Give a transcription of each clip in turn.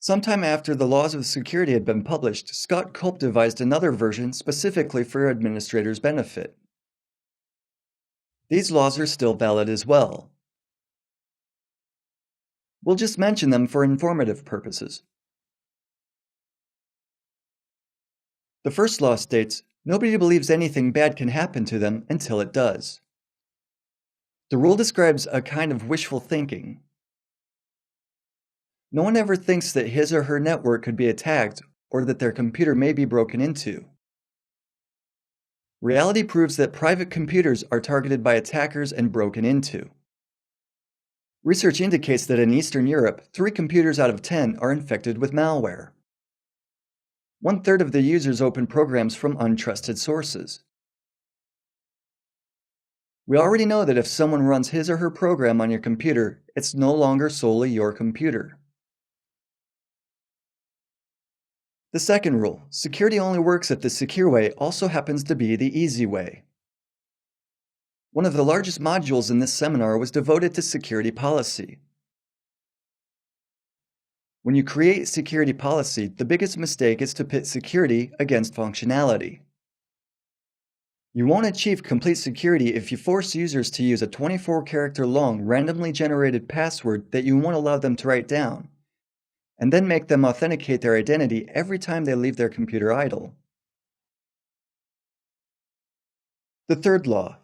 Sometime after the laws of security had been published, Scott Culp devised another version specifically for administrators' benefit. These laws are still valid as well. We'll just mention them for informative purposes. The first law states, nobody believes anything bad can happen to them until it does. The rule describes a kind of wishful thinking. No one ever thinks that his or her network could be attacked or that their computer may be broken into. Reality proves that private computers are targeted by attackers and broken into. Research indicates that in Eastern Europe, 3 computers out of 10 are infected with malware. 1/3 of the users open programs from untrusted sources. We already know that if someone runs his or her program on your computer, it's no longer solely your computer. The second rule, security only works if the secure way also happens to be the easy way. One of the largest modules in this seminar was devoted to security policy. When you create security policy, the biggest mistake is to pit security against functionality. You won't achieve complete security if you force users to use a 24-character long, randomly generated password that you won't allow them to write down, and then make them authenticate their identity every time they leave their computer idle. The third law.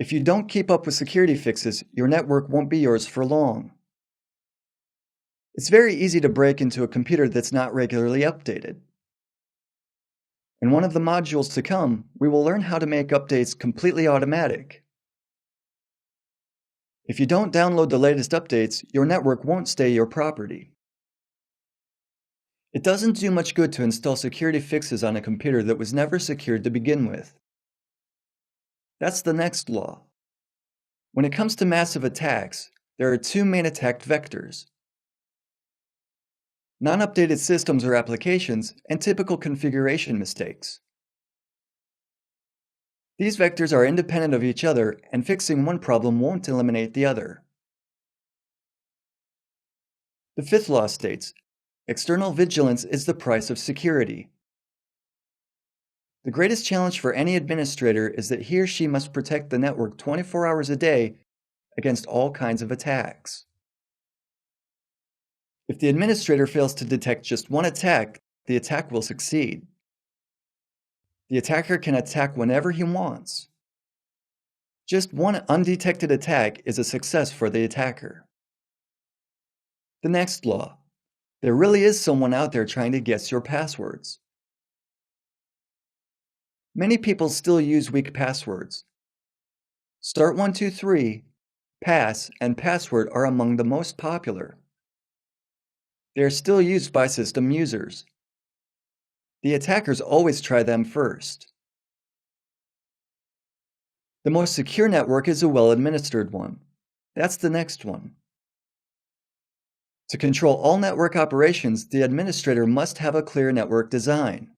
If you don't keep up with security fixes, your network won't be yours for long. It's very easy to break into a computer that's not regularly updated. In one of the modules to come, we will learn how to make updates completely automatic. If you don't download the latest updates, your network won't stay your property. It doesn't do much good to install security fixes on a computer that was never secured to begin with. That's the next law. When it comes to massive attacks, there are 2 main attack vectors: non-updated systems or applications, and typical configuration mistakes. These vectors are independent of each other, and fixing one problem won't eliminate the other. The fifth law states, external vigilance is the price of security. The greatest challenge for any administrator is that he or she must protect the network 24 hours a day against all kinds of attacks. If the administrator fails to detect just one attack, the attack will succeed. The attacker can attack whenever he wants. Just one undetected attack is a success for the attacker. The next law. There really is someone out there trying to guess your passwords. Many people still use weak passwords. Start123, pass, and password are among the most popular. They are still used by system users. The attackers always try them first. The most secure network is a well-administered one. That's the next one. To control all network operations, the administrator must have a clear network design.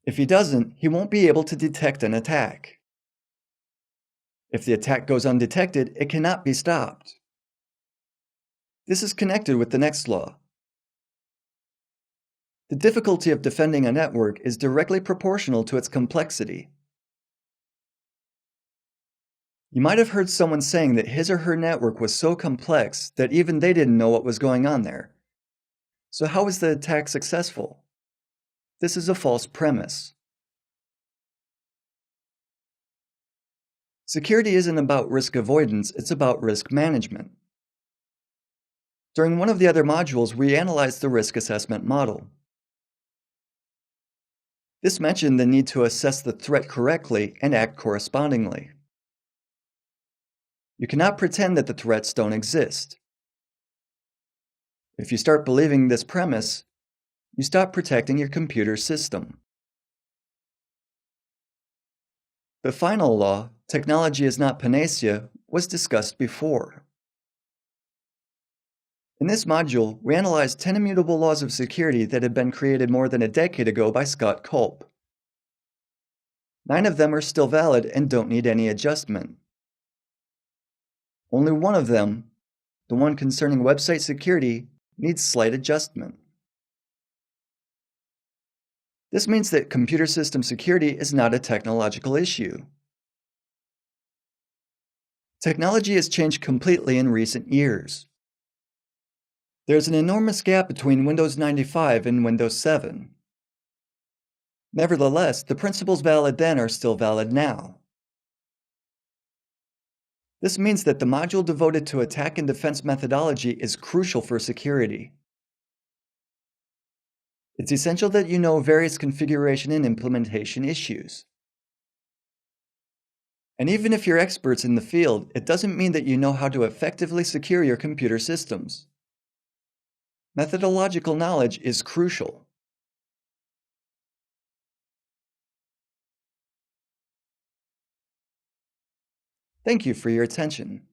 If he doesn't, he won't be able to detect an attack. If the attack goes undetected, it cannot be stopped. This is connected with the next law. The difficulty of defending a network is directly proportional to its complexity. You might have heard someone saying that his or her network was so complex that even they didn't know what was going on there. So how was the attack successful? This is a false premise. Security isn't about risk avoidance, it's about risk management. During one of the other modules, we analyzed the risk assessment model. This mentioned the need to assess the threat correctly and act correspondingly. You cannot pretend that the threats don't exist. If you start believing this premise, you stop protecting your computer system. The final law, technology is not panacea, was discussed before. In this module, we analyzed 10 immutable laws of security that had been created more than a decade ago by Scott Culp. 9 of them are still valid and don't need any adjustment. Only one of them, the one concerning website security, needs slight adjustment. This means that computer system security is not a technological issue. Technology has changed completely in recent years. There's an enormous gap between Windows 95 and Windows 7. Nevertheless, the principles valid then are still valid now. This means that the module devoted to attack and defense methodology is crucial for security. It's essential that you know various configuration and implementation issues. And even if you're experts in the field, it doesn't mean that you know how to effectively secure your computer systems. Methodological knowledge is crucial. Thank you for your attention.